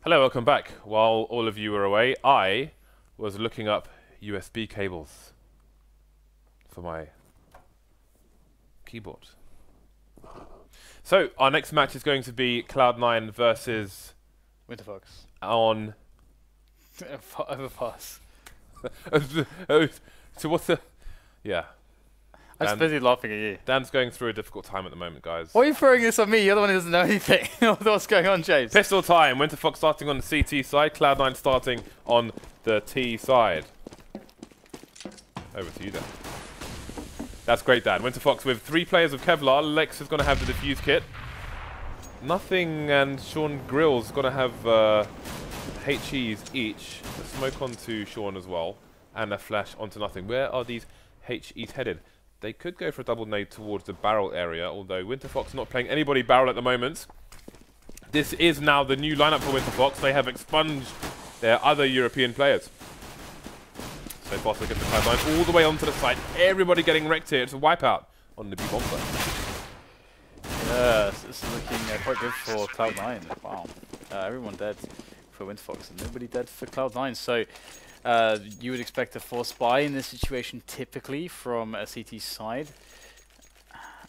Hello, welcome back. While all of you were away, I was looking up USB cables for my keyboard. So, our next match is going to be Cloud9 versus Winterfox. on Overpass. So what's the... Yeah. I'm just busy laughing at you. Dan's going through a difficult time at the moment, guys. Why are you throwing this on me? You're the one who doesn't know anything. What's going on, James? Pistol time. Winterfox starting on the CT side. Cloud9 starting on the T side. Over to you, Dan. That's great, Dan. Winterfox with 3 players of Kevlar. LeX is going to have the defuse kit. Nothing and Sean Grill's going to have HEs each. A smoke onto Sean as well. And a flash onto nothing. Where are these HEs headed? They could go for a double nade towards the barrel area, although Winterfox not playing anybody barrel at the moment. This is now the new lineup for Winterfox. They have expunged their other European players. So far, so good for Cloud9 all the way onto the side. Everybody getting wrecked here. It's a wipeout on the B-bomb side. Yeah, this is looking quite good for Cloud9. Wow. Everyone dead for Winterfox and nobody dead for Cloud9. So you would expect a force buy in this situation typically from a CT side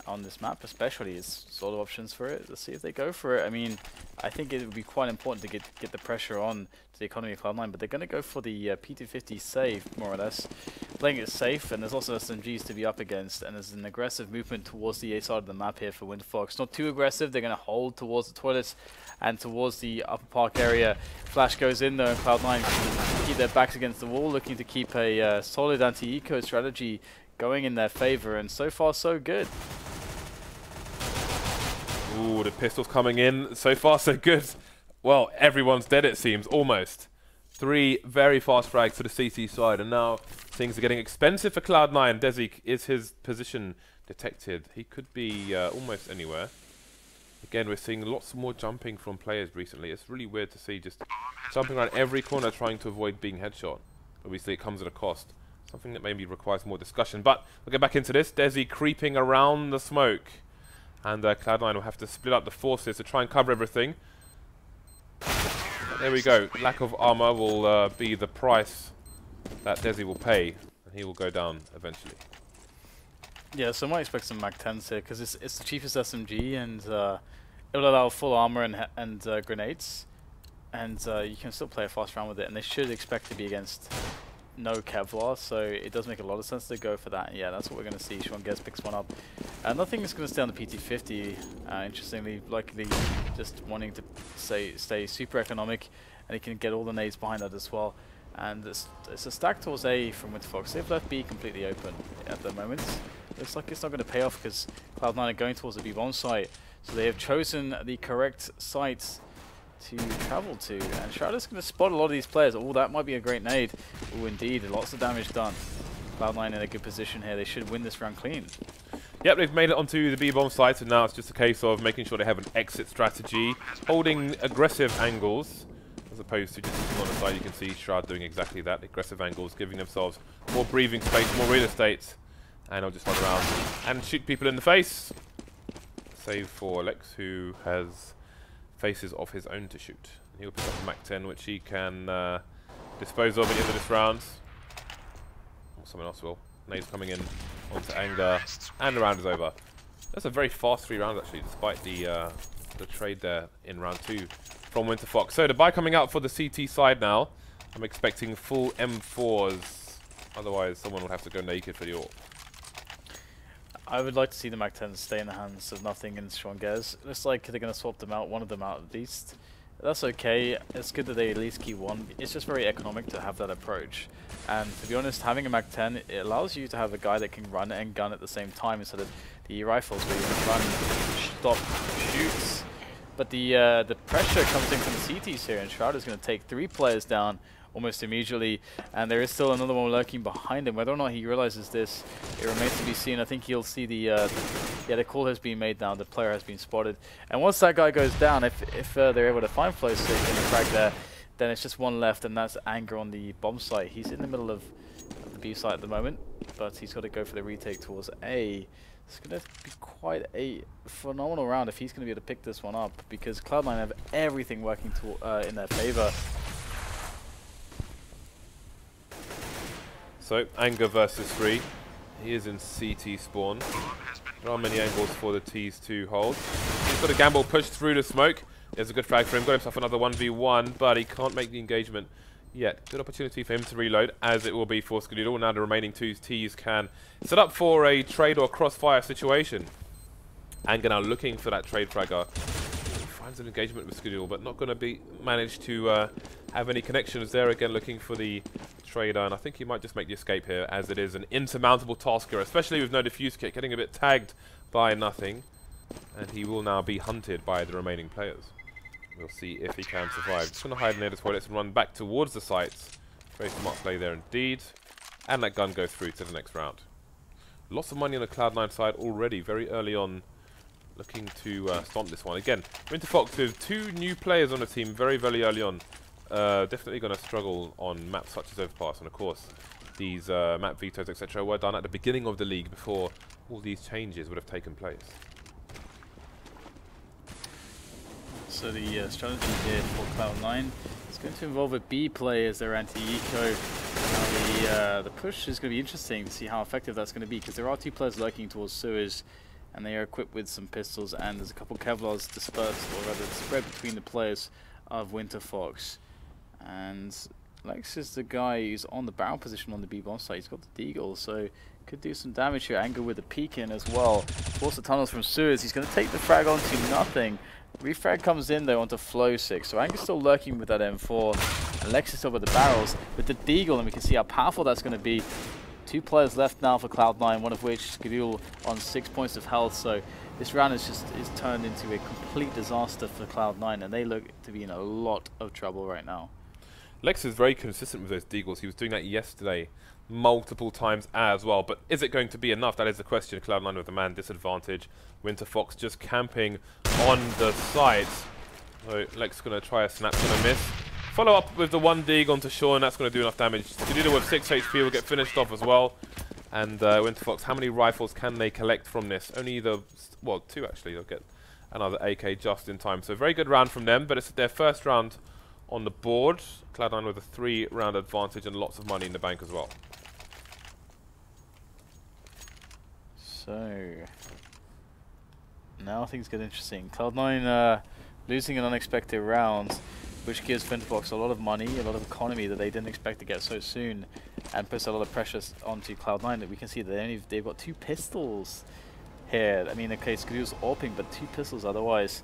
on this map, especially as sort of options for it. Let's see if they go for it. I mean, I think it would be quite important to get the pressure on to the economy of Cloud9, but they're going to go for the P250 safe, more or less. Playing it safe, and there's also SMGs to be up against, and there's an aggressive movement towards the A side of the map here for Winterfox. Not too aggressive, they're going to hold towards the toilets and towards the upper park area. Flash goes in though, and Cloud9 keep their backs against the wall, looking to keep a solid anti-eco strategy going in their favor, and so far so good. Ooh, the pistols coming in. So far, so good. Well, everyone's dead, it seems. Almost. 3 very fast frags to the CT side, and now things are getting expensive for Cloud9. Grzesiek, is his position detected? He could be almost anywhere. Again, we're seeing lots more jumping from players recently. It's really weird to see just jumping around every corner trying to avoid being headshot. Obviously, it comes at a cost. Something that maybe requires more discussion. But we'll get back into this. Desi creeping around the smoke. And Cloud9 will have to split up the forces to try and cover everything. There we go. Lack of armor will be the price that Desi will pay. And he will go down eventually. Yeah, so I might expect some MAC-10s here, because it's the cheapest SMG, and it will allow full armor and grenades. And you can still play a fast round with it, and they should expect to be against no Kevlar, so it does make a lot of sense to go for that. And yeah, that's what we're going to see. Sean Gares picks one up. Nothing is going to stay on the PT50, interestingly, likely just wanting to stay super economic, and he can get all the nades behind that as well. And it's a stack towards A from Winterfox. They've left B completely open at the moment. Looks like it's not going to pay off because Cloud9 are going towards the B-bomb site. So they have chosen the correct site to travel to. And Shroud is going to spot a lot of these players. Oh, that might be a great nade. Oh, indeed. Lots of damage done. Cloud9 in a good position here. They should win this round clean. Yep, they've made it onto the B-bomb site, and now it's just a case of making sure they have an exit strategy, holding aggressive angles. As opposed to just sitting on the side, you can see Shroud doing exactly that. Aggressive angles, giving themselves more breathing space, more real estate. And I'll just run around and shoot people in the face. Save for LeX, who has faces of his own to shoot. He'll pick up a MAC-10, which he can dispose of at the end of this round. Or someone else will. Nades coming in onto Anger, and the round is over. That's a very fast 3 rounds, actually, despite the trade there in round 2 from Winterfox. So the buy coming out for the CT side now. I'm expecting full M4s. Otherwise, someone will have to go naked for the AWP. I would like to see the MAC-10s stay in the hands of nothing and Sean Gares. Looks like they're going to swap them out, one of them out at least. That's okay. It's good that they at least keep one. It's just very economic to have that approach. And to be honest, having a MAC-10, it allows you to have a guy that can run and gun at the same time instead of the rifles where you can run, stop, shoots. But the pressure comes in from the CTs here, and Shroud is going to take 3 players down almost immediately, and there is still another one lurking behind him. Whether or not he realizes this, it remains to be seen. I think he'll see the call has been made now, the player has been spotted. And once that guy goes down, if they're able to find flowsicK in the frag there, then it's just one left, and that's Anger on the bomb site. He's in the middle of the B site at the moment. but he's got to go for the retake towards A. It's going to be quite a phenomenal round if he's going to be able to pick this one up, because Cloud9 have everything working to, in their favor. So, Anger versus 3. He is in CT spawn. There are many angles for the T's to hold. He's got a gamble pushed through the smoke. There's a good frag for him. Got himself another 1v1, but he can't make the engagement yet. Good opportunity for him to reload, as it will be for Skadoodle. Now the remaining two T's can set up for a trade or crossfire situation. Anger now looking for that trade fragger. He finds an engagement with Skadoodle, but not going to be managed to have any connections there. Again, looking for the trader, and I think he might just make the escape here, as it is an insurmountable task here, especially with no defuse kit, getting a bit tagged by nothing, and he will now be hunted by the remaining players. We'll see if he can survive. Just going to hide near the toilets and run back towards the sites. Very smart play there indeed. And that gun goes through to the next round. Lots of money on the Cloud9 side already, very early on, looking to stomp this one. Again, Winterfox with 2 new players on the team very, very early on. Definitely going to struggle on maps such as Overpass. And of course, these map vetoes, etc. were done at the beginning of the league before all these changes would have taken place. So the strategy here for Cloud9 is going to involve a B play as their anti-eco. Now the push is going to be interesting to see how effective that's going to be, because there are 2 players lurking towards sewers, and they are equipped with some pistols, and there's a couple Kevlars dispersed, or rather spread between the players of Winterfox. And LeX is the guy who's on the barrel position on the B bomb site. He's got the deagle, so could do some damage here. Anger with a peek in as well. Force the tunnels from sewers. He's going to take the frag onto nothing. Refrag comes in though onto flowsicK, so Anger's still lurking with that M4, and LeX is still with the barrels with the deagle, and we can see how powerful that's going to be. 2 players left now for Cloud9, one of which Skadoodle on 6 points of health, so this round is turned into a complete disaster for Cloud9, and they look to be in a lot of trouble right now. LeX is very consistent with those deagles. He was doing that yesterday multiple times as well, but is it going to be enough? That is the question. Cloud9 with the man disadvantage. Winterfox just camping on the site. So LeX going to try a snap, going to miss. Follow up with the 1 deag onto shore, and that's going to do enough damage. Skadoodle with 6 HP will get finished off as well. And Winterfox, how many rifles can they collect from this? Only well, 2 actually. They'll get another AK just in time. So very good round from them, but it's their first round on the board. Cloud9 with a 3-round advantage and lots of money in the bank as well. So now things get interesting. Cloud9 losing an unexpected round, which gives Winterfox a lot of money, a lot of economy that they didn't expect to get so soon, and puts a lot of pressure onto Cloud9. That we can see that they've got 2 pistols here. I mean, okay, Skadoodle's AWPing, but 2 pistols otherwise.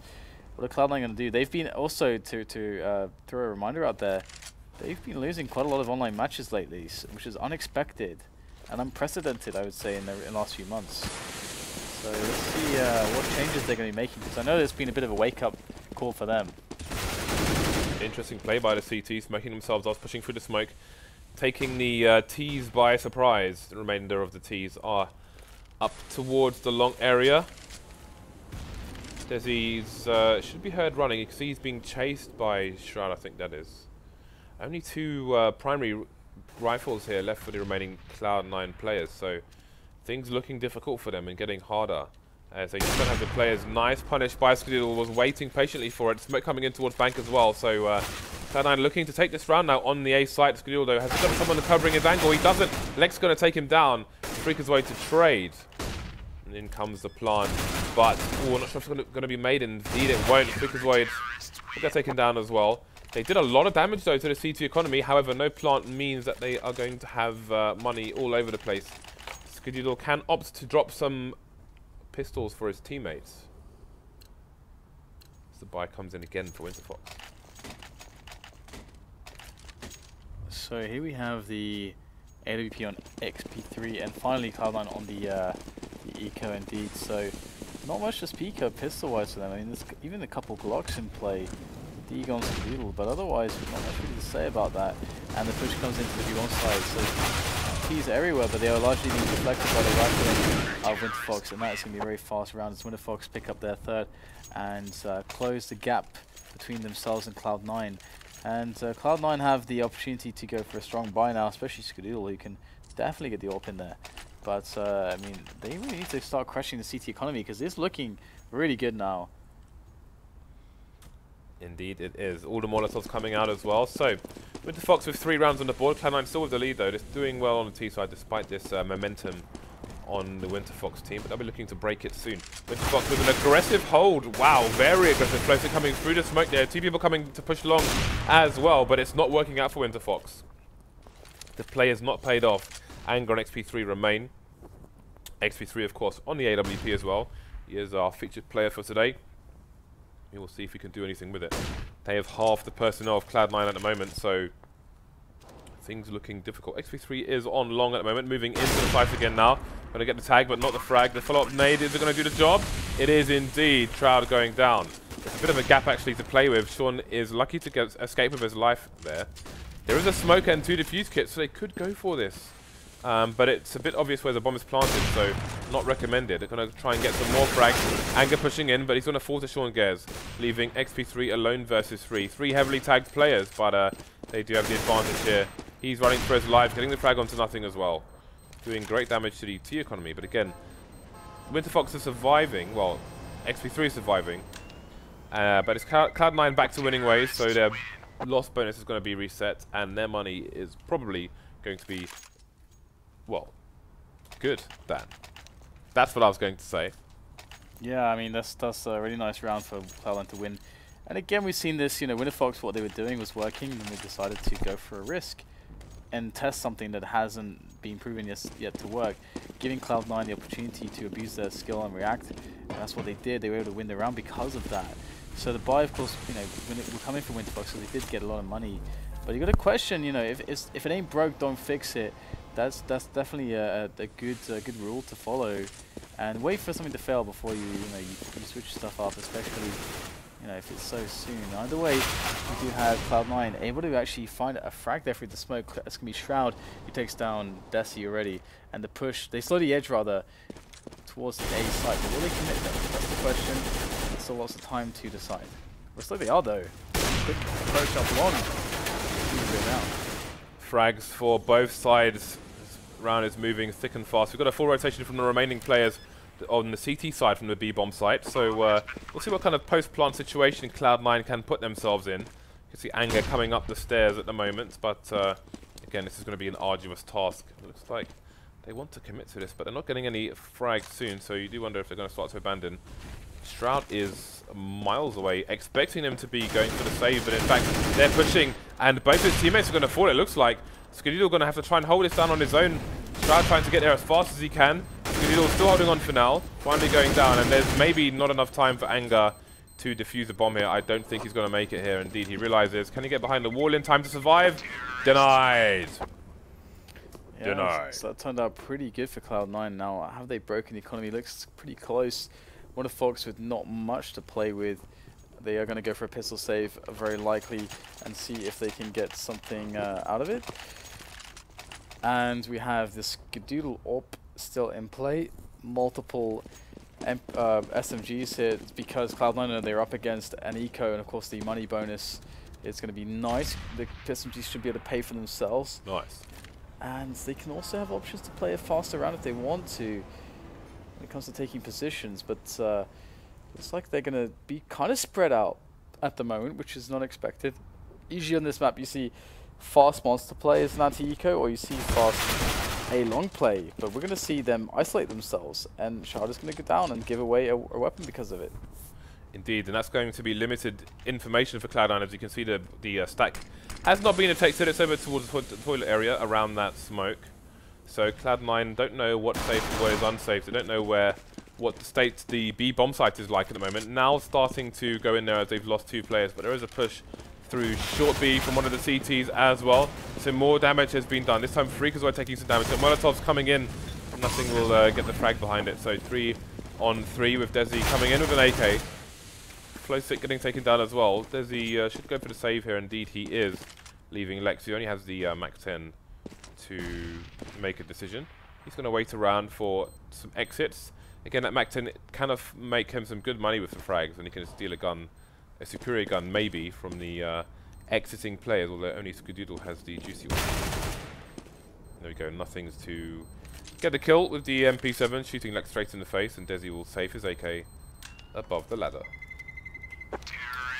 What are Cloud9 going to do? They've been also, to throw a reminder out there, they've been losing quite a lot of online matches lately, which is unexpected and unprecedented, I would say, in the last few months. So let's see what changes they're going to be making, because I know there's been a bit of a wake-up call for them. Interesting play by the CTs, making themselves off, pushing through the smoke, taking the T's by surprise. The remainder of the T's are up towards the long area. Desi's should be heard running. You can see he's being chased by Shroud, I think that is. Only 2 primary rifles here left for the remaining Cloud9 players, so things looking difficult for them and getting harder as they just don't have the players. Nice punish by Skadoodle, was waiting patiently for it. Smoke coming in towards bank as well, so Cloud9 looking to take this round now on the A site. Skadoodle though has got someone covering his angle. He doesn't. LeX going to take him down. freakazoid to trade. And in comes the plant, but I'm not sure if it's going to be made. Indeed it won't. freakazoid will get taken down as well. They did a lot of damage though to the C2 economy. However, no plant means that they are going to have money all over the place. Skadoodle can opt to drop some pistols for his teammates. As the buy comes in again for Winterfox. So here we have the AWP on Xp3 and finally Cloud9 on the eco indeed. So not much to speak of pistol-wise for them. I mean, there's even a couple Glocks in play. Egon Skadoodle, but otherwise not much really to say about that. And the push comes into the B1 side, so keys everywhere, but they are largely being deflected by the rifling of Winterfox, and that is going to be a very fast round as Winterfox pick up their 3rd and close the gap between themselves and Cloud9. And Cloud9 have the opportunity to go for a strong buy now, especially Skadoodle, who can definitely get the AWP in there. But, I mean, they really need to start crushing the CT economy because it's looking really good now. Indeed it is. All the Molotovs coming out as well. So, Winterfox with 3 rounds on the board. Cloud9 still with the lead though. Just doing well on the T side despite this momentum on the Winterfox team. But they'll be looking to break it soon. Winterfox with an aggressive hold. Wow, very aggressive. FlowsicK coming through the smoke there. 2 people coming to push along as well. But it's not working out for Winterfox. The play has not paid off. Anger and Xp3 remain. Xp3 of course on the AWP as well. He is our featured player for today. We will see if we can do anything with it. They have half the personnel of Cloud9 at the moment, so things looking difficult. Xp3 is on long at the moment, moving into the fight again now. Going to get the tag, but not the frag. The follow-up nade, is it going to do the job? It is indeed. Shroud going down. It's a bit of a gap actually to play with. Sean is lucky to escape with his life there. There is a smoke and 2 defuse kits, so they could go for this. But it's a bit obvious where the bomb is planted, so not recommended. They're going to try and get some more frags. Anger pushing in, but he's going to fall to Sean Gares, leaving Xp3 alone versus 3. 3 heavily tagged players, but they do have the advantage here. He's running for his life, getting the frag onto nothing as well. Doing great damage to the T economy, but again, Winterfox is surviving. Well, Xp3 is surviving. But it's Cloud9 back to winning ways, so their loss bonus is going to be reset, and their money is probably going to be... well, good, Dan. That's what I was going to say. Yeah, I mean, that's a really nice round for Cloud9 to win. And again, we've seen this, you know, Winterfox, what they were doing was working, and they decided to go for a risk and test something that hasn't been proven yet to work, giving Cloud9 the opportunity to abuse their skill and react. And that's what they did. They were able to win the round because of that. So the buy, of course, you know, when it, we're coming from Winterfox, so they did get a lot of money. But you got to question, you know, if it ain't broke, don't fix it. That's definitely a good rule to follow, and wait for something to fail before you switch stuff up, especially if it's so soon. Either way, we do have Cloud9 able to actually find a frag there through the smoke. That's gonna be Shroud, who takes down desi already, and the push they slow the edge rather towards the A side. But will they commit them? That's the question. There's still lots of time to decide. Looks like they are though. Quick approach up long. Now. Frags for both sides. This round is moving thick and fast. We've got a full rotation from the remaining players on the CT side from the B-bomb site. So we'll see what kind of post-plant situation Cloud9 can put themselves in. You can see Anger coming up the stairs at the moment, but again, this is going to be an arduous task. It looks like they want to commit to this, but they're not getting any frags soon, so you do wonder if they're going to start to abandon. Shroud is miles away, expecting them to be going for the save, but in fact, they're pushing, and both his teammates are going to fall, it looks like. Skadoodle going to have to try and hold this down on his own. Shroud trying to get there as fast as he can. Skadoodle still holding on for now, finally going down, and there's maybe not enough time for Anger to defuse the bomb here. I don't think he's going to make it here. Indeed, he realizes, can he get behind the wall in time to survive? Denied. Yeah, Denied. So that turned out pretty good for Cloud9. Now, have they broken the economy? Looks pretty close. Winterfox with not much to play with. They are going to go for a pistol save, very likely, and see if they can get something out of it. And we have this Skadoodle AWP still in play. Multiple SMGs here because Cloud9 they're up against an eco, and of course the money bonus is going to be nice. The SMGs should be able to pay for themselves. Nice. And they can also have options to play a faster round if they want to when it comes to taking positions, but looks like they're going to be kind of spread out at the moment, which is not expected. Usually on this map you see fast monster play as an anti-eco, or you see fast A-long play, but we're going to see them isolate themselves, and Shroud is going to go down and give away a weapon because of it. Indeed, and that's going to be limited information for Cloud9. As you can see, the stack has not been detected. It's over towards the toilet area around that smoke. So Cloud9 don't know what's safe and what is unsafe. They don't know what the state the B bomb site is like at the moment. Now starting to go in there as they've lost 2 players, but there is a push through short B from one of the CTs as well. So more damage has been done. This time freakazoid taking some damage. So Molotov's coming in. Nothing will get the frag behind it. So 3 on 3 with desi coming in with an AK. flowsicK getting taken down as well. desi should go for the save here. Indeed he is, leaving LeX, who only has the Mac 10 to make a decision. He's going to wait around for some exits. Again, that Mac 10 kind of make him some good money with the frags, and he can steal a gun, a superior gun maybe, from the exiting players, although only Skadoodle has the juicy one. There we go, nothing's to get the kill with the MP7, shooting LeX straight in the face, and desi will save his AK above the ladder.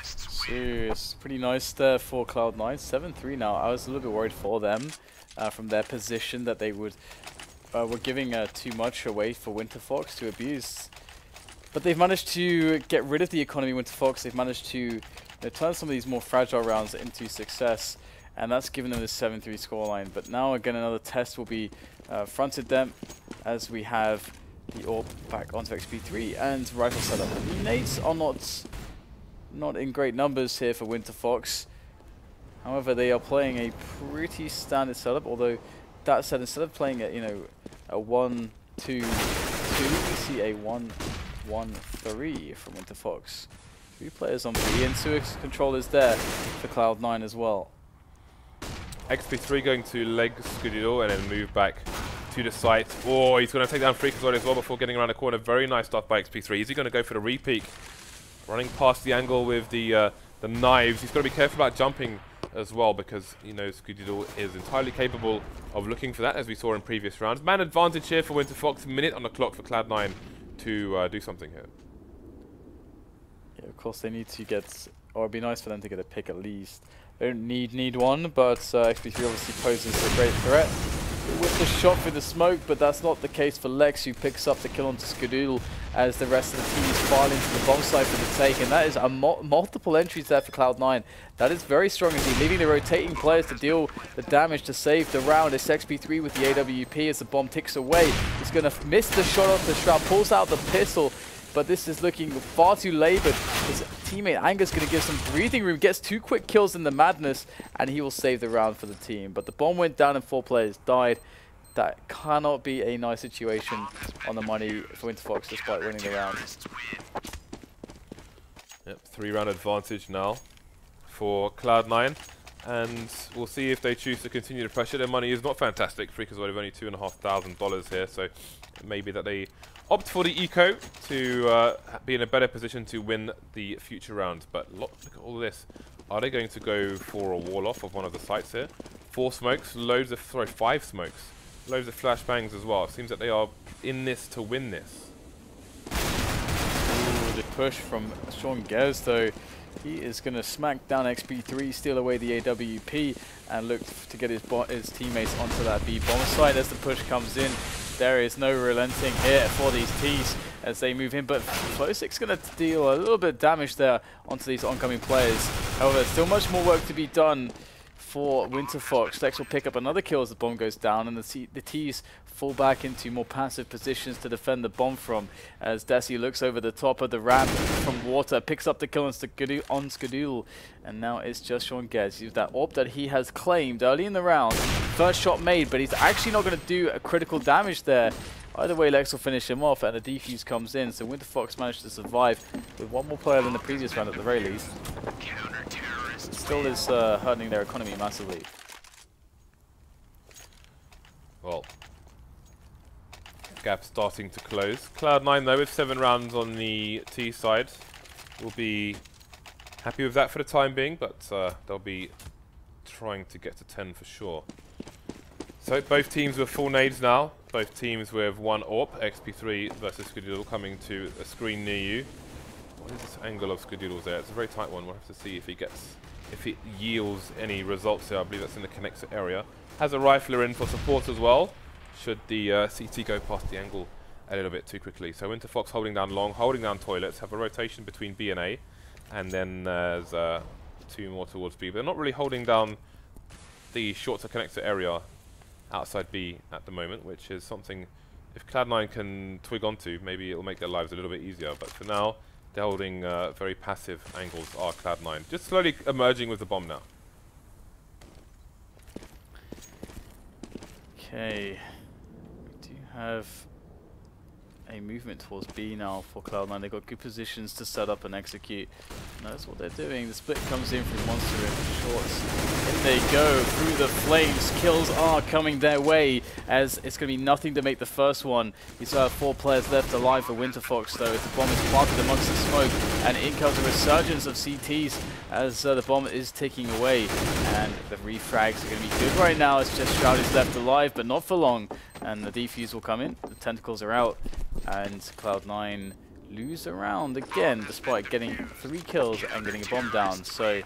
Serious. Pretty nice there for Cloud9. 7-3 now. I was a little bit worried for them from their position that they would were giving too much away for Winterfox to abuse. But they've managed to get rid of the economy Winterfox. They've managed to turn some of these more fragile rounds into success. And that's given them this 7-3 scoreline. But now again another test will be fronted them as we have the AWP back onto Xp3 and rifle setup. The nades are not in great numbers here for Winterfox. However, they are playing a pretty standard setup. Although that said, instead of playing a a 1-2-2, we see a 1-1-3 from Winterfox. 3 players on B and 2 controllers there for Cloud9 as well. Xp3 going to LeX Deily and then move back to the site. Oh, he's going to take down freakazoid as well before getting around the corner. Very nice stuff by Xp3. Is he going to go for the repeat? Running past the angle with the knives. He's got to be careful about jumping as well, because you know Skadoodle is entirely capable of looking for that, as we saw in previous rounds. Man advantage here for Winterfox. Minute on the clock for Cloud9 to do something here. Yeah, of course they need to get, or it'd be nice for them to get a pick at least. They don't need one, but Xp3 obviously poses a great threat with the shot through the smoke, but that's not the case for LeX, who picks up the kill onto Skadoodle as the rest of the team is filing into the bomb site for the take, and that is a multiple entries there for Cloud9. That is very strong indeed, leaving the rotating players to deal the damage to save the round. It's Xp3 with the AWP as the bomb ticks away. He's going to miss the shot off the shroud, pulls out the pistol, but this is looking far too labored. His teammate Anger's going to give some breathing room, gets 2 quick kills in the madness, and he will save the round for the team. But the bomb went down and 4 players died. That cannot be a nice situation on the money for Winterfox despite winning the round. Yep, 3-round advantage now for Cloud9. And we'll see if they choose to continue the pressure. Their money is not fantastic. freakazoid have only $2,500 here, so it may be that they opt for the eco to be in a better position to win the future rounds. But look at all this. Are they going to go for a wall off of one of the sites here? 4 smokes, loads of, sorry, 5 smokes. Loads of flashbangs as well. It seems that they are in this to win this. Ooh, the push from Gares though. He is going to smack down Xp3, steal away the AWP, and look to get his teammates onto that B bomb site as the push comes in. There is no relenting here for these Ts as they move in, but flowsicK's going to deal a little bit of damage there onto these oncoming players. However, still much more work to be done for Winterfox. LeX will pick up another kill as the bomb goes down, and the Ts fall back into more passive positions to defend the bomb from, as desi looks over the top of the ramp from water, picks up the kill on Skadoodle, and now it's just Gares. He's that AWP that he has claimed early in the round. First shot made, but he's actually not going to do a critical damage there. Either way, LeX will finish him off, and the defuse comes in, so Winterfox managed to survive with 1 more player than the previous round at the very least. It still is hurting their economy massively. Well, gap starting to close. Cloud9 though, with 7 rounds on the T side, will be happy with that for the time being, but they'll be trying to get to 10 for sure. So both teams with full nades now. Both teams with 1 AWP. Xp3 versus Skadoodle coming to a screen near you. What is this angle of Skadoodle's there? It's a very tight one. We'll have to see if it yields any results here. I believe that's in the connector area. Has a rifler in for support as well, should the CT go past the angle a little bit too quickly. So Winterfox holding down long, holding down toilets, have a rotation between B and A, and then there's 2 more towards B. But they're not really holding down the shorter connector area outside B at the moment, which is something if Cloud9 can twig onto, maybe it'll make their lives a little bit easier. But for now, they're holding very passive angles, are Cloud9. Just slowly emerging with the bomb now. Okay. We do have a movement towards B now for Cloud9. They've got good positions to set up and execute. And that's what they're doing. The split comes in from Monster in shorts. In they go through the flames. Kills are coming their way as it's going to be nothing to make the first one. You still have 4 players left alive for Winterfox though. As the bomb is planted amongst the smoke, and in comes a resurgence of CTs as the bomb is ticking away. And the refrags are going to be good right now. It's just Shroud is left alive, but not for long. And the defuse will come in. The tentacles are out, and Cloud9 lose a round again, despite getting 3 kills and getting a bomb down. So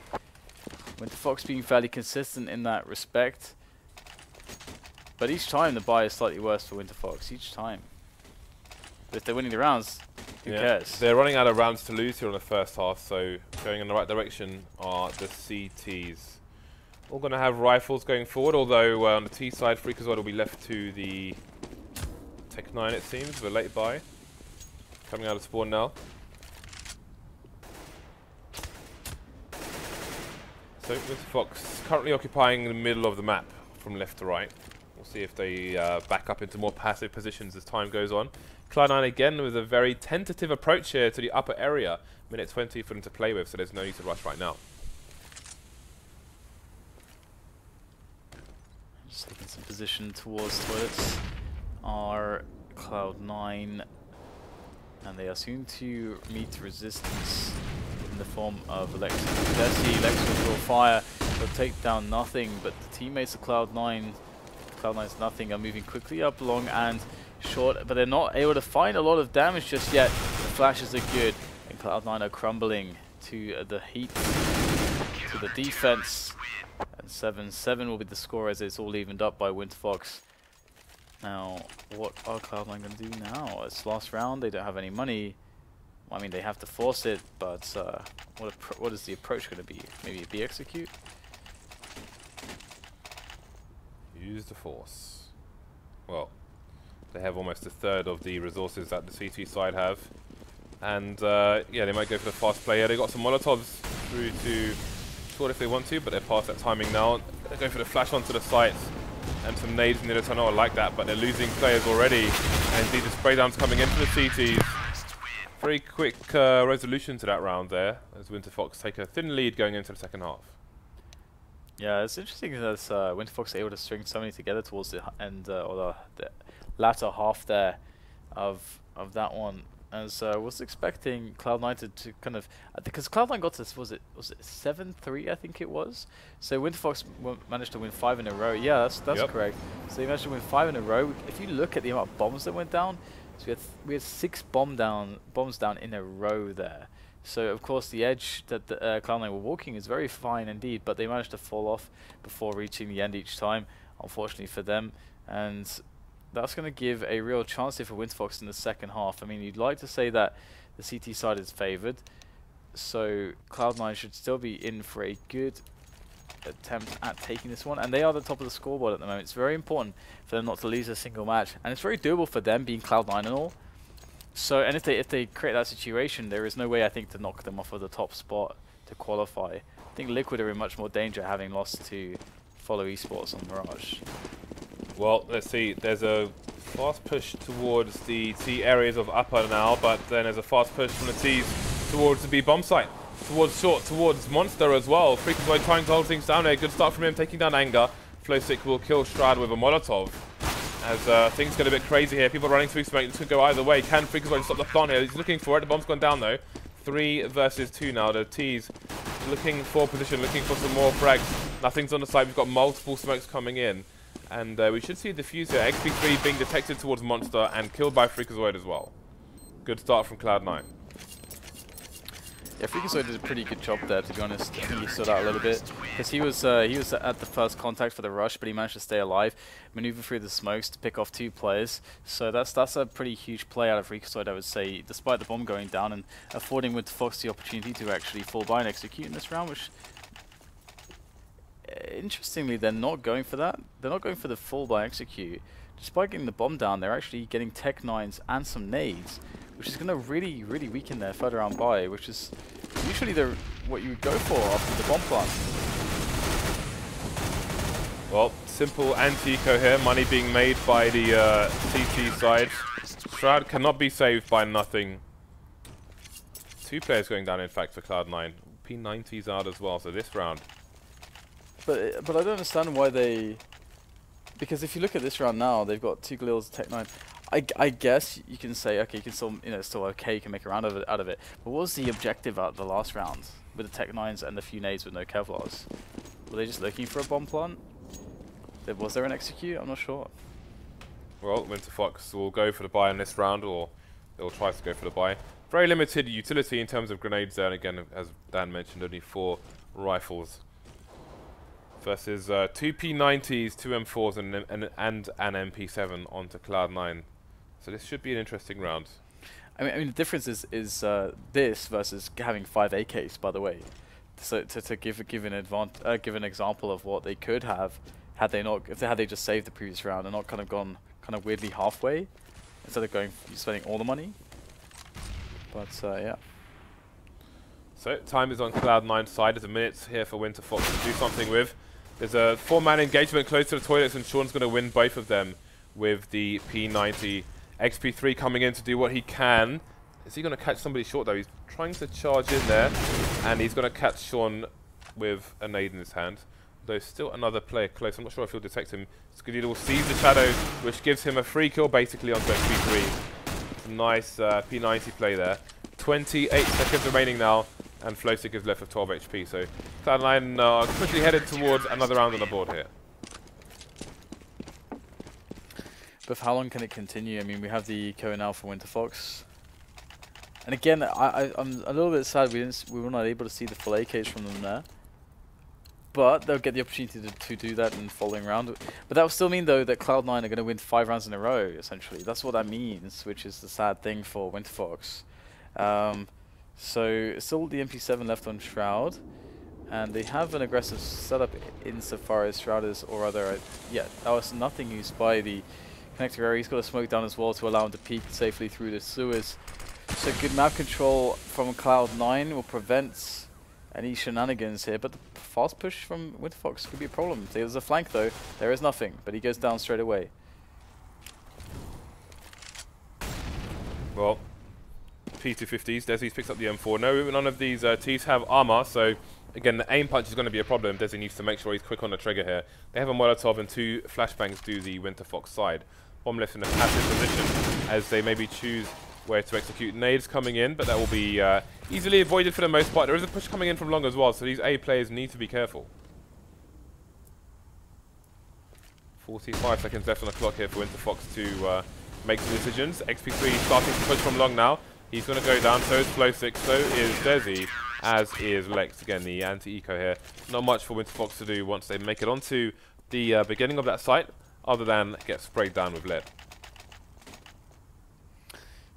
Winterfox being fairly consistent in that respect, but each time the buy is slightly worse for Winterfox. Each time, but if they're winning the rounds, who cares? They're running out of rounds to lose here on the first half, so going in the right direction are the CTs. All going to have rifles going forward, although on the T side, freakazoid will be left to the Tech9, it seems, with a late buy. Coming out of spawn now. So, Winterfox currently occupying the middle of the map from left to right. We'll see if they back up into more passive positions as time goes on. Cloud9 again with a very tentative approach here to the upper area. Minute 20 for them to play with, so there's no need to rush right now. Just taking some position towards toilets are Cloud9, and they are soon to meet resistance in the form of LeX Deily. LeX will draw fire, will take down nothing, but the teammates of Cloud9's nothing are moving quickly up long and short, but they're not able to find a lot of damage just yet. The flashes are good, and Cloud9 are crumbling to the heat, to the defense. And 7-7 will be the score as it's all evened up by Winterfox. Now, what are Cloud9 going to do now? It's last round, they don't have any money. I mean, they have to force it, but what is the approach going to be? Maybe a B execute? Use the force. Well, they have almost a third of the resources that the CT side have. And yeah, they might go for the fast play here. They got some Molotovs through to short if they want to, but they're past that timing now. They go for the flash onto the sites and some nades near the tunnel. I like that, but they're losing players already. And indeed, the spray down's coming into the CTs. Very quick resolution to that round there, as Winterfox take a thin lead going into the second half. Yeah, it's interesting that Winterfox are able to string so many together towards the end, or the latter half there of that one. As was expecting Cloud9 to kind of, because Cloud9 got to, was it 7-3 I think it was. So Winterfox managed to win 5 in a row. Yeah, that's correct. So they managed to win 5 in a row. If you look at the amount of bombs that went down, so we had 6 bombs down in a row there. So of course the edge that the Cloud9 were walking is very fine indeed, but they managed to fall off before reaching the end each time, unfortunately for them. And that's going to give a real chance here for Winterfox in the second half. I mean, you'd like to say that the CT side is favoured, so Cloud9 should still be in for a good attempt at taking this one, and they are the top of the scoreboard at the moment. It's very important for them not to lose a single match, and it's very doable for them being Cloud9 and all. So, and if they create that situation, there is no way I think to knock them off of the top spot to qualify. I think Liquid are in much more danger having lost to Follow Esports on Mirage. Well, let's see. There's a fast push towards the T areas of upper now, but then there's a fast push from the T's towards the B bomb site, towards short, towards Monster as well. freakazoid trying to hold things down there. Good start from him, taking down Anger. flowsicK will kill Shroud with a Molotov. As things get a bit crazy here, people running through smoke. This could go either way. Can freakazoid stop the plant here? He's looking for it. The bomb's gone down though. 3 versus 2 now. The T's looking for position, looking for some more frags. Nothing's on the side. We've got multiple smokes coming in. And we should see a diffuse here. Xp3 being detected towards Monster and killed by freakazoid as well. Good start from Cloud9. Yeah, freakazoid did a pretty good job there, to be honest. I think he stood out a little bit because he was at the first contact for the rush, but he managed to stay alive, maneuver through the smokes to pick off 2 players. So that's a pretty huge play out of freakazoid, I would say, despite the bomb going down and affording Winterfox the opportunity to actually fall by and execute in this round, which interestingly they're not going for that. They're not going for the fall by execute. Despite getting the bomb down, they're actually getting Tech9s and some nades, which is going to really weaken their further round by, which is usually what you would go for after the bomb plant. Well, simple anti-eco here. Money being made by the CT side. Shroud cannot be saved by nothing. 2 players going down, in fact, for Cloud9. P90's out as well, so this round. But I don't understand why they... Because if you look at this round now, they've got 2 Galils, Tech 9. I guess you can say, okay, you can still, still okay, you can make a round out of it. But what was the objective out of the last round with the Tech 9s and the few nades with no Kevlars? Were they just looking for a bomb plant? Was there an execute? I'm not sure. Well, Winterfox will go for the buy in this round, or they'll try to go for the buy. Very limited utility in terms of grenades there, and again, as Dan mentioned, only 4 rifles. Versus 2 P90s, 2 M4s, and an MP7 onto Cloud9. So this should be an interesting round. I mean the difference is this versus having 5 AKs, by the way. So to give an example of what they could have had they just saved the previous round and not kind of gone kind of weirdly halfway instead of spending all the money. But yeah. So time is on Cloud9's side. There's a minute here for Winterfox to do something with. There's a 4-man engagement close to the toilets, and Sean's going to win both of them with the P90. Xp3 coming in to do what he can. Is he going to catch somebody short though? He's trying to charge in there, and he's going to catch Sean with a nade in his hand. Though still another player close. I'm not sure if he'll detect him. Skadoodle sees the shadow, which gives him a free kill basically onto Xp3. It's a nice P90 play there. 28 seconds remaining now, and flowsicK is left with 12 HP. So Cloud9 quickly headed towards another round on the board here. But for how long can it continue? I mean, we have the eco now for Winterfox. And again, I'm a little bit sad we were not able to see the full AKs from them there. But they'll get the opportunity to do that in the following round. But that will still mean, though, that Cloud9 are going to win 5 rounds in a row, essentially. That's what that means, which is the sad thing for Winterfox. So still the MP7 left on Shroud. And they have an aggressive setup insofar as Shroud is, or rather, yeah, that was nothing used by the connector area. He's got a smoke down as well to allow him to peek safely through the sewers. So good map control from Cloud9 will prevent any shenanigans here, but the fast push from Winterfox could be a problem. There's a flank though, there is nothing, but he goes down straight away. Well, P250s, desi picks up the M4. No, none of these Ts have armor, so again, the aim punch is going to be a problem. Desi needs to make sure he's quick on the trigger here. They have a Molotov and 2 flashbangs do the Winterfox side. Bomb left in a passive position as they maybe choose where to execute. Nades coming in, but that will be easily avoided for the most part. There is a push coming in from long as well, so these A players need to be careful. 45 seconds left on the clock here for Winterfox to make some decisions. Xp3 starting to push from long now. He's going to go down, so is flowsicK, so is desi, as is LeX. Again, the anti-eco here. Not much for Winterfox to do once they make it onto the beginning of that site, other than get sprayed down with lead.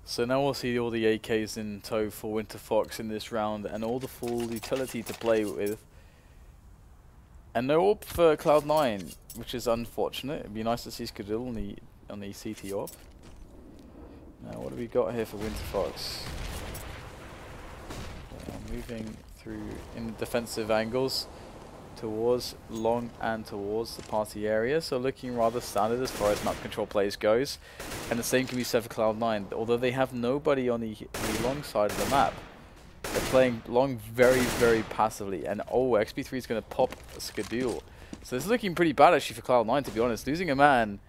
So now we'll see all the AKs in tow for Winterfox in this round, and all the full utility to play with. And no AWP for Cloud9, which is unfortunate. It'd be nice to see Skadoodle on the CT AWP. Now what do we got here for Winterfox? Moving through in defensive angles towards long and towards the party area, so looking rather standard as far as map control plays goes. And the same can be said for Cloud9, although they have nobody on the long side of the map. They're playing long very, very passively, and oh, Xp3 is going to pop a Skadoodle. So it's looking pretty bad actually for Cloud9, to be honest. Losing a man,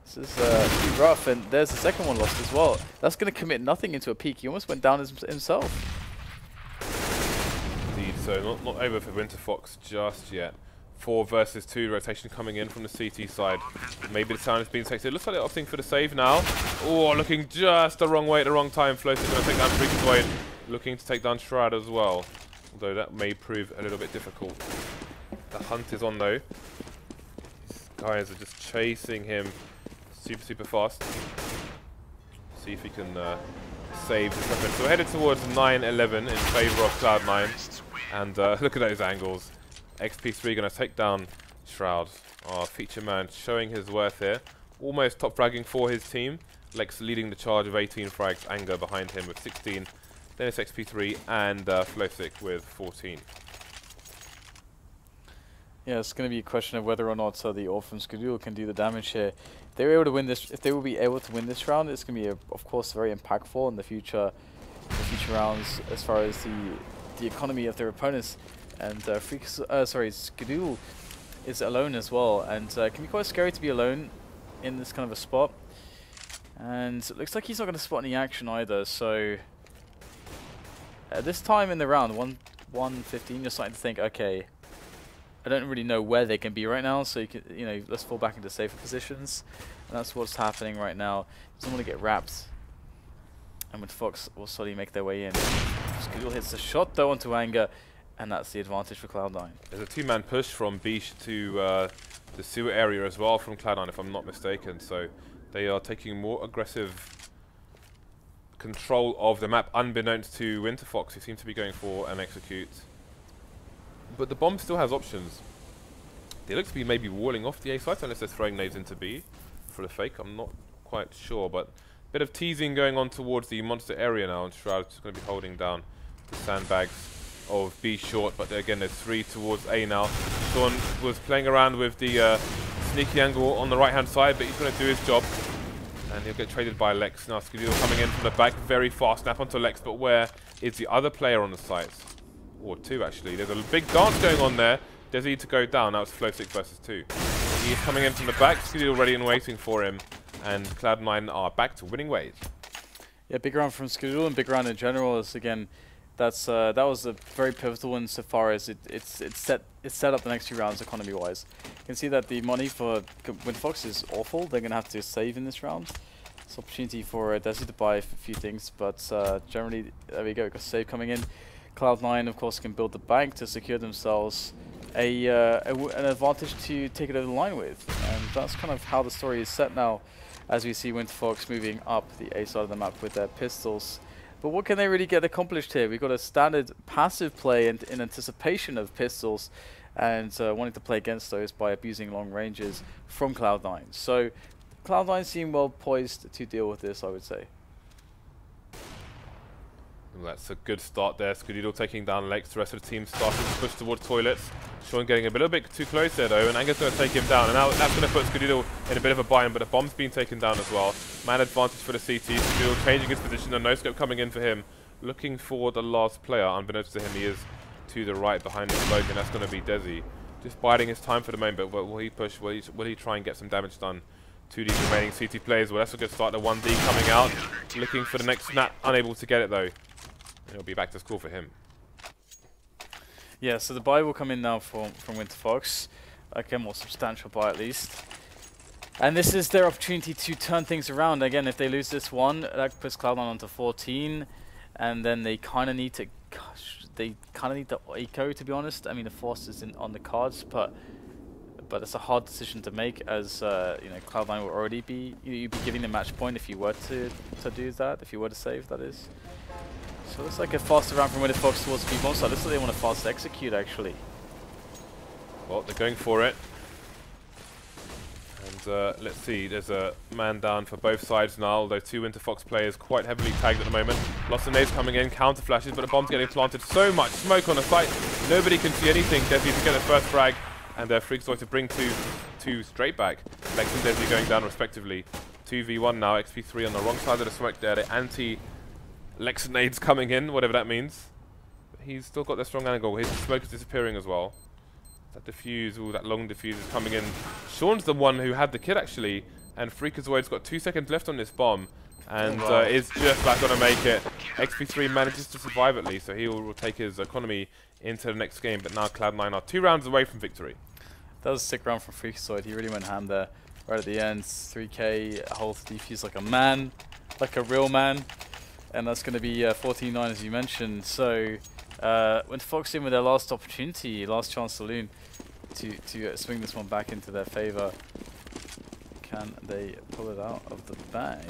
this is pretty rough, and there's the second one lost as well. That's going to commit nothing into a peak. He almost went down himself. So not over for Winterfox just yet. 4 versus 2 rotation coming in from the CT side. Maybe the sound has been detected. Looks like they're opting for the save now. Oh, looking just the wrong way at the wrong time. flowsicK going to take down freakazoid. Looking to take down Shroud as well. Although that may prove a little bit difficult. The hunt is on though. These guys are just chasing him super, super fast. See if he can save this weapon. So we're headed towards 9-11 in favour of Cloud9. And look at those angles. Xp3 going to take down Shroud. Our feature man showing his worth here. Almost top fragging for his team. LeX leading the charge with 18 frags. Anger behind him with 16. Then it's Xp3 and flowsicK with 14. Yeah, it's going to be a question of whether or not the Orb from Skadoodle can do the damage here. If they were able to win this, if they will be able to win this round, it's going to be, of course, very impactful in the future rounds as far as the economy of their opponents. And Skadoodle is alone as well, and it can be quite scary to be alone in this kind of a spot. And it looks like he's not going to spot any action either. So at this time in the round, 1:15, you're starting to think, okay, I don't really know where they can be right now, so you know, let's fall back into safer positions, and that's what's happening right now. Doesn't want to get wrapped, and Winterfox will slowly make their way in. Skadoodle hits the shot though onto Anger, and that's the advantage for Cloud9. There's a two-man push from Bish to the sewer area as well from Cloud9, if I'm not mistaken. So they are taking more aggressive control of the map, unbeknownst to Winterfox, who seem to be going for an execute. But the bomb still has options. They look to be maybe walling off the A site, unless they're throwing nades into B for the fake. I'm not quite sure, but a bit of teasing going on towards the monster area now, and Shroud's going to be holding down the sandbags of B short. But again, there's 3 towards A now. Sean was playing around with the sneaky angle on the right-hand side, but he's going to do his job, and he'll get traded by LeX. Now Skadoodle coming in from the back, very fast snap onto LeX, but where is the other player on the site? Or 2 actually. There's a big dance going on there. Desi to go down. Now it's flowsicK versus 2. He's coming in from the back. Skadoodle ready and waiting for him. And Cloud9 are back to winning ways. Yeah, big round from Skadoodle, and big round in general is, again, that was a very pivotal one so far as it set up the next 2 rounds economy wise. You can see that the money for Winterfox is awful. They're gonna have to save in this round. It's an opportunity for Desi to buy a few things, but generally, there we go. We've got save coming in. Cloud9, of course, can build the bank to secure themselves an advantage to take it over the line with, and that's kind of how the story is set now, as we see Winterfox moving up the A side of the map with their pistols. But what can they really get accomplished here? We've got a standard passive play in anticipation of pistols, and wanting to play against those by abusing long ranges from Cloud9. So Cloud9 seem well poised to deal with this, I would say. Well, that's a good start there. Skadoodle taking down LeX. The rest of the team starting to push towards toilets. Sean getting a little bit too close there though, and Anger's going to take him down. And now that's going to put Skadoodle in a bit of a bind, but the bomb's been taken down as well. Man advantage for the CT. Skadoodle changing his position, and no scope coming in for him. Looking for the last player. Unbeknownst to him, he is to the right behind the smoke, and that's going to be Desi. Just biding his time for the moment, but will he push? Will he try and get some damage done to these remaining CT players? Well, that's a good start. The 1D coming out. Looking for the next snap. Unable to get it though. It'll be back to school for him. Yeah, so the buy will come in now from Winterfox. Okay, more substantial buy at least. And this is their opportunity to turn things around. Again, if they lose this one, that puts Cloud9 onto 14. And then they kind of need to... Gosh, they kind of need the eco, to be honest. I mean, the force is on the cards, but it's a hard decision to make, as you know, Cloud9 will already be... You'd be giving the match point if you were to do that, if you were to save, that is. So it looks like a faster round from Winterfox towards the B-bomb side. Looks like they want a fast execute, actually. Well, they're going for it. And let's see, there's a man down for both sides now, although 2 Winterfox players quite heavily tagged at the moment. Lots of nades coming in, counter flashes, but the bomb's getting planted. So much smoke on the site, nobody can see anything. Desi to get the first frag, and freakazoid to bring two straight back. LeX and Desi going down respectively. 2v1 now, Xp3 on the wrong side of the smoke there. The anti-LeX nades coming in, whatever that means. But he's still got the strong angle. His smoke is disappearing as well. That diffuse, ooh, that long diffuse is coming in. Sean's the one who had the kill actually, and freakazoid's got 2 seconds left on this bomb, and is just about going to make it. Xp3 manages to survive at least, so he will take his economy into the next game, but now Cloud9 are 2 rounds away from victory. That was a sick round from freakazoid. He really went ham there right at the end. 3k, hold the defuse like a man, like a real man, and that's going to be 14-9 as you mentioned. So Winterfox in with their last opportunity, last chance saloon to swing this one back into their favor. Can they pull it out of the bag?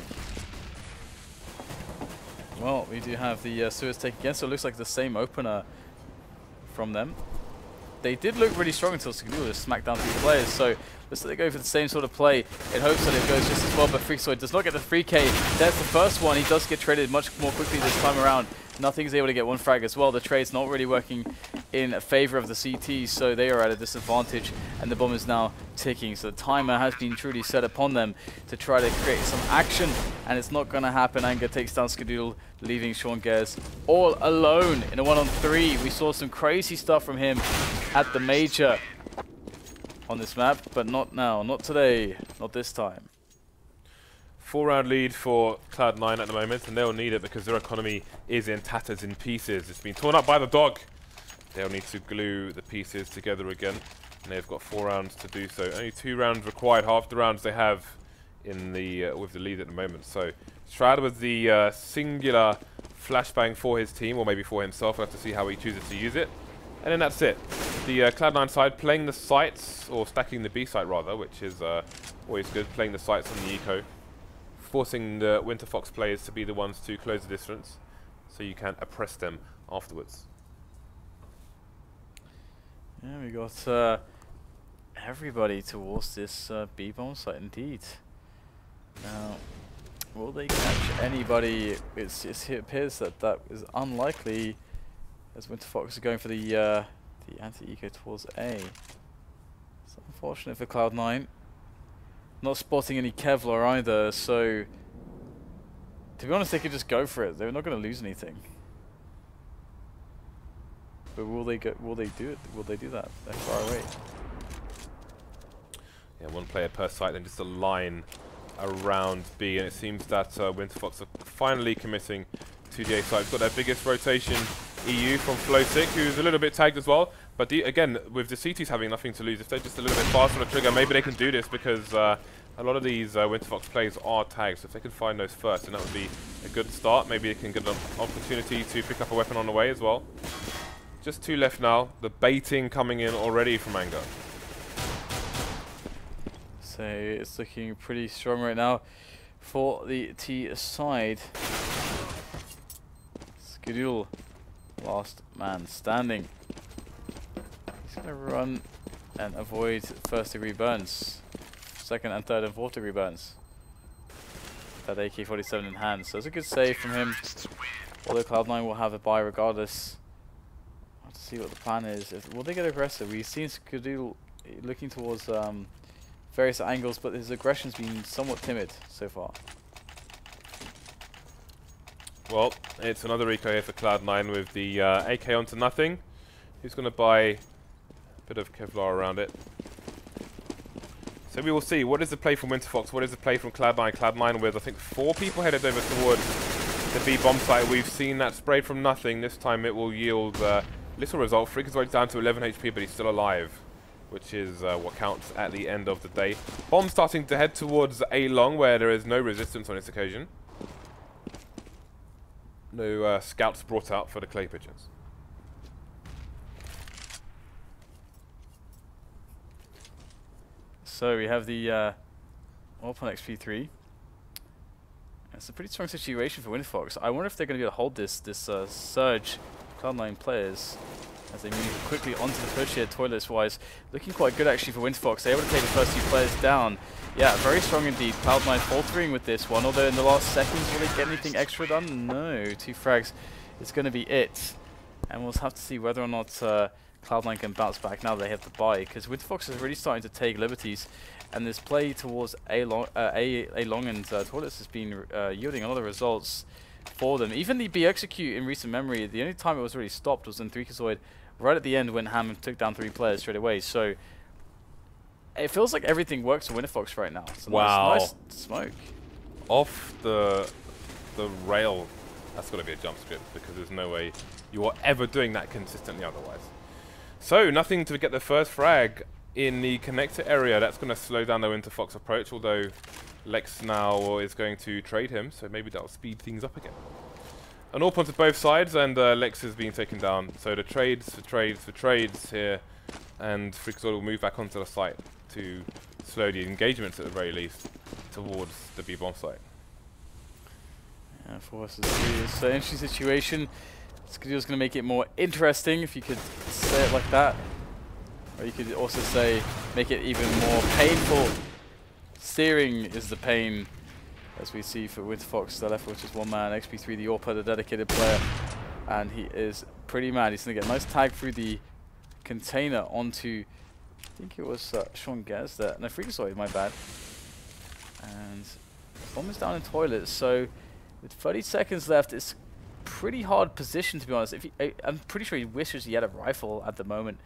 Well, we do have the sewers take again, so it looks like the same opener from them. They did look really strong until Skadoodle just smacked down 3 players, so So they go for the same sort of play in hopes that it goes just as well, but freakazoid does not get the 3K. There's the first one. He does get traded much more quickly this time around. Nothing's able to get one frag as well. The trade's not really working in favor of the CT, so they are at a disadvantage, and the bomb is now ticking. So the timer has been truly set upon them to try to create some action, and it's not going to happen. Anger takes down Skadoodle, leaving Sean Gares all alone in a 1-on-3. We saw some crazy stuff from him at the major on this map, but not now, not today, not this time. 4-round lead for Cloud9 at the moment, and they'll need it because their economy is in tatters, in pieces. It's been torn up by the dog. They'll need to glue the pieces together again, and they've got 4 rounds to do so. Only 2 rounds required, half the rounds they have in the with the lead at the moment. So Shroud with the singular flashbang for his team, or maybe for himself. We'll have to see how he chooses to use it. And then that's it. The Cloud9 side playing the sites, or stacking the B site rather, which is always good, playing the sites on the eco, forcing the Winterfox players to be the ones to close the distance, so you can oppress them afterwards. Yeah, we got everybody towards this B-bomb site indeed. Now, will they catch anybody? It appears that that is unlikely, as Winterfox are going for the anti-eco towards A. It's unfortunate for Cloud9. Not spotting any Kevlar either, so to be honest, they could just go for it. They're not going to lose anything. But will they go? Will they do it? Will they do that? They're far away. Yeah, 1 player per site, and just a line around B, and it seems that Winterfox are finally committing to the A side. We've got their biggest rotation, EU from flowsicK, who's a little bit tagged as well. But again, with the CTs having nothing to lose, if they're just a little bit faster on the trigger, maybe they can do this, because a lot of these Winterfox players are tagged. So if they can find those first, then that would be a good start. Maybe they can get an opportunity to pick up a weapon on the way as well. Just 2 left now. The baiting coming in already from Anger. So it's looking pretty strong right now for the T side. Skadoodle, last man standing. He's going to run and avoid first degree burns. Second and third and fourth degree burns. That AK-47 in hand. So it's a good save from him. Although Cloud9 will have a buy regardless. Let's see what the plan is. Will they get aggressive? We've seen Skadoodle looking towards various angles, but his aggression's been somewhat timid so far. Well, it's another eco here for Cloud9 with the AK onto nothing. Who's going to buy a bit of Kevlar around it? So we will see. What is the play from Winterfox? What is the play from Cloud9? Cloud9 with, I think, 4 people headed over towards the B bomb site. We've seen that spray from nothing. This time it will yield little result. freakazoid down to 11 HP, but he's still alive, which is what counts at the end of the day. Bomb starting to head towards A long, where there is no resistance on this occasion. No scouts brought out for the clay pigeons. So we have the open Xp3. It's a pretty strong situation for Winterfox. I wonder if they're going to be able to hold this surge Cloud9 players as they move quickly onto the push here, toilets-wise. Looking quite good actually for Winterfox. They're able to take the first 2 players down. Yeah, very strong indeed. Cloud9 faltering with this one, although in the last seconds, will they get anything extra done? No, 2 frags is going to be it. And we'll have to see whether or not Cloud9 can bounce back now they have the buy, because Winterfox is really starting to take liberties, and this play towards A long and toilets has been yielding a lot of results for them. Even the B execute in recent memory, the only time it was really stopped was in freakazoid right at the end when Hammond took down 3 players straight away. So it feels like everything works for Winterfox right now. So wow. Nice smoke. Off the rail. That's got to be a jump script, because there's no way you are ever doing that consistently otherwise. So nothing to get the first frag in the connector area. That's going to slow down the Winterfox approach, although LeX now is going to trade him, so maybe that'll speed things up again. An AWP onto both sides, and LeX is being taken down. So the trades for trades here, and freakazoid will move back onto the site to slow the engagements at the very least towards the B bomb site. Yeah, 4 versus 3 is an interesting situation. Skadoodle's going to make it more interesting, if you could say it like that. Or you could also say, make it even more painful. Searing is the pain, as we see for Winterfox. The left, which is one man. Xp3 the AWP, the dedicated player, and he is pretty mad. He's gonna get a nice tag through the container onto, I think it was Gares there. No, freakazoid, my bad. And bomb is down in toilet. So with 30 seconds left, it's pretty hard position, to be honest. If he, I'm pretty sure he wishes he had a rifle at the moment.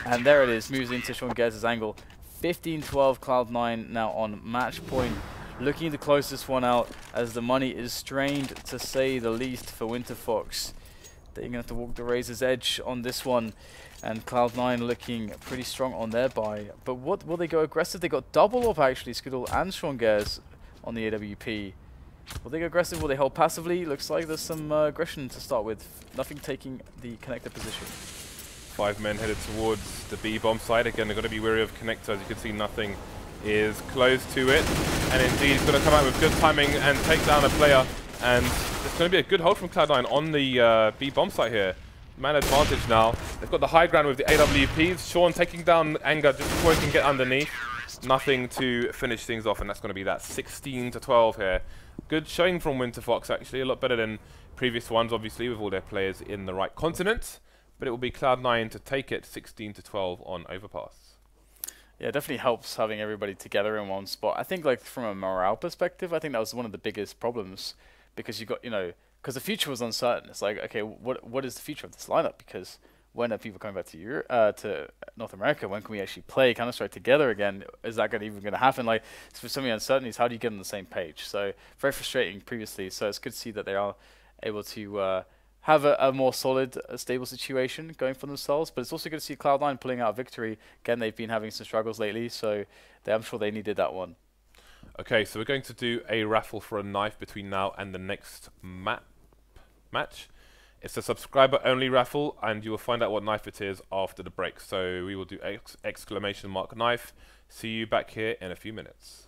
And there it is, moves into Gares' angle. 15-12, Cloud9 now on match point. Looking to close this one out as the money is strained, to say the least, for Winterfox. They're going to have to walk the razor's edge on this one. And Cloud9 looking pretty strong on their buy. But what will they go aggressive? They got double up, actually, Skadoodle and Gares on the AWP. Will they go aggressive? Will they hold passively? Looks like there's some aggression to start with. Nothing taking the connector position. 5 men headed towards the B bomb side. Again, they've got to be wary of connector. As you can see, nothing is close to it. And indeed, he's going to come out with good timing and take down a player. And it's going to be a good hold from Cloud9 on the B bomb site here. Man advantage now. They've got the high ground with the AWPs. Sean taking down Anger just before he can get underneath. Nothing to finish things off, and that's going to be that 16-12 here. Good showing from Winterfox, actually. A lot better than previous ones, obviously, with all their players in the right continent. But it will be Cloud9 to take it 16-12 on Overpass. Yeah, it definitely helps having everybody together in one spot. I think, like, from a morale perspective, I think that was one of the biggest problems, because you got, you know, because the future was uncertain. It's like, okay, what is the future of this lineup? Because when are people coming back to to North America? When can we actually play Counter-Strike together again? Is that even going to happen? Like, for so many uncertainties, how do you get on the same page? So very frustrating previously. So it's good to see that they are able to have a more solid, stable situation going for themselves. But it's also good to see Cloud9 pulling out a victory. Again, they've been having some struggles lately, so I'm sure they needed that one. Okay, so we're going to do a raffle for a knife between now and the next match. It's a subscriber-only raffle, and you will find out what knife it is after the break. So we will do exclamation mark knife. See you back here in a few minutes.